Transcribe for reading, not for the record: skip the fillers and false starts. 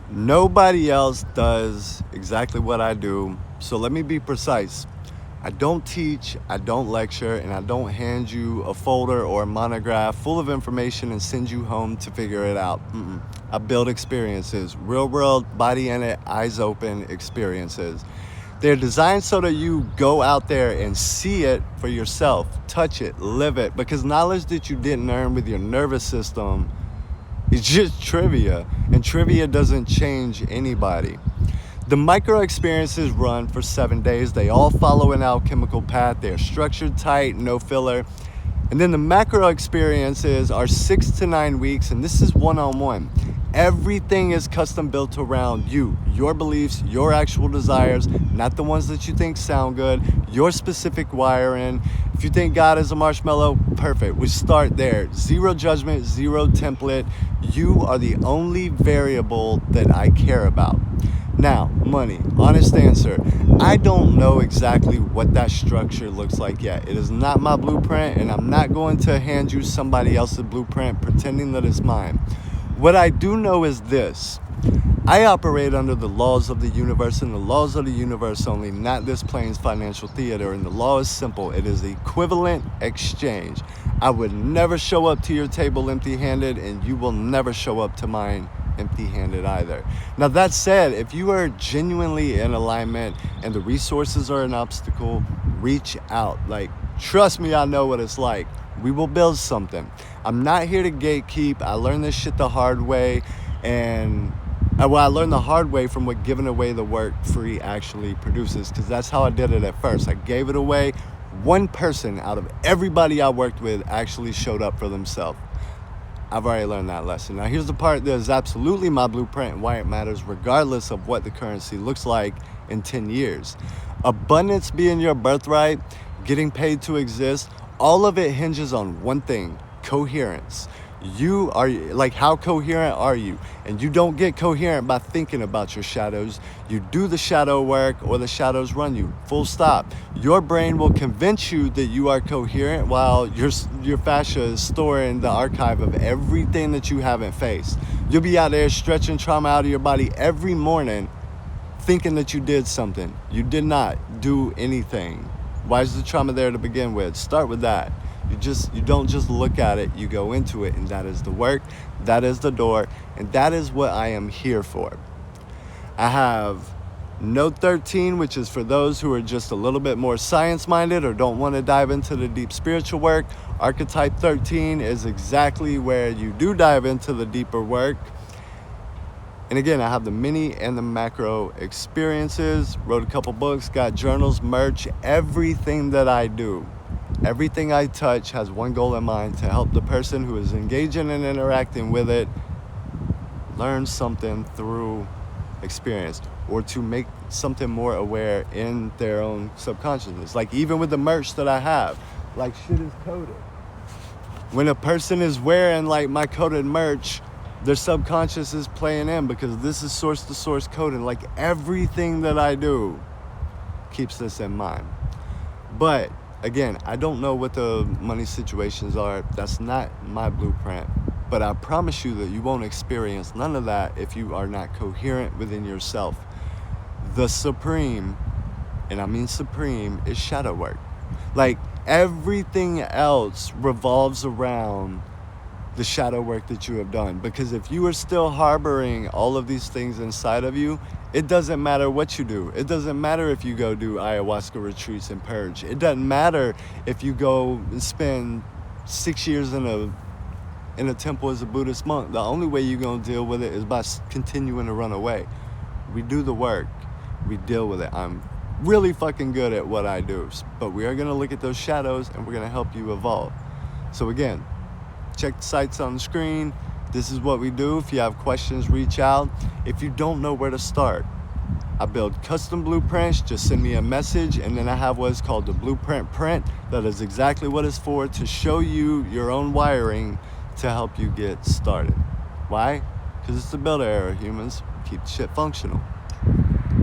Nobody else does exactly what I do. So let me be precise. I don't teach, I don't lecture, and I don't hand you a folder or a monograph full of information and send you home to figure it out. I build experiences, real world, body in it, eyes open experiences. They're designed so that you go out there and see it for yourself, touch it, live it, because knowledge that you didn't earn with your nervous system is just trivia, and trivia doesn't change anybody. The micro experiences run for 7 days. They all follow an alchemical path. They're structured, tight, no filler. And then the macro experiences are 6 to 9 weeks, and this is one-on-one. Everything is custom built around you, your beliefs, your actual desires, not the ones that you think sound good, your specific wiring. If you think God is a marshmallow, perfect. We start there. Zero judgment, zero template. You are the only variable that I care about. Now, money, honest answer. I don't know exactly what that structure looks like yet. It is not my blueprint, and I'm not going to hand you somebody else's blueprint pretending that it's mine. What I do know is this. I operate under the laws of the universe and the laws of the universe only, not this plane's financial theater. And the law is simple. It is equivalent exchange. I would never show up to your table empty-handed, and you will never show up to mine empty-handed either. Now, that said, if you are genuinely in alignment and the resources are an obstacle, reach out. Like, trust me, I know what it's like. We will build something. I'm not here to gatekeep. I learned this shit the hard way, and I learned the hard way from what giving away the work free actually produces, because that's how I did it at first. I gave it away. One person out of everybody I worked with actually showed up for themselves. I've already learned that lesson. Now, here's the part that is absolutely my blueprint and why it matters regardless of what the currency looks like in 10 years. Abundance being your birthright, getting paid to exist, all of it hinges on one thing: coherence. You are, like, how coherent are you? And you don't get coherent by thinking about your shadows. You do the shadow work, or the shadows run you. Full stop. Your brain will convince you that you are coherent while your fascia is storing the archive of everything that you haven't faced. You'll be out there stretching trauma out of your body every morning thinking that you did something. You did not do anything. Why is the trauma there to begin with? Start with that. You don't just look at it, you go into it, and that is the work, that is the door, and that is what I am here for. I have Note 13, which is for those who are just a little bit more science-minded or don't want to dive into the deep spiritual work. Archetype 13 is exactly where you do dive into the deeper work. And again, I have the mini and the macro experiences, wrote a couple books, got journals, merch, everything that I do. Everything I touch has one goal in mind: to help the person who is engaging and interacting with it learn something through experience, or to make something more aware in their own subconsciousness. Like, even with the merch that I have, like, shit is coded. When a person is wearing, like, my coded merch, their subconscious is playing in, because this is source to source coding. Like, everything that I do keeps this in mind. But again, I don't know what the money situations are. That's not my blueprint. But I promise you that you won't experience none of that if you are not coherent within yourself. The supreme, and I mean supreme, is shadow work. Like, everything else revolves around the shadow work that you have done. Because if you are still harboring all of these things inside of you, it doesn't matter what you do. It doesn't matter if you go do ayahuasca retreats and purge. It doesn't matter if you go and spend 6 years in a temple as a Buddhist monk. The only way you're going to deal with it is by continuing to run away. We do the work. We deal with it. I'm really fucking good at what I do. But we are going to look at those shadows, and we're going to help you evolve. So again, check the sites on the screen. This is what we do. If you have questions, reach out. If you don't know where to start, I build custom blueprints. Just send me a message, and then I have what is called the blueprint print. That is exactly what it's for, to show you your own wiring to help you get started. Why? Because it's the builder error, humans. Keep shit functional.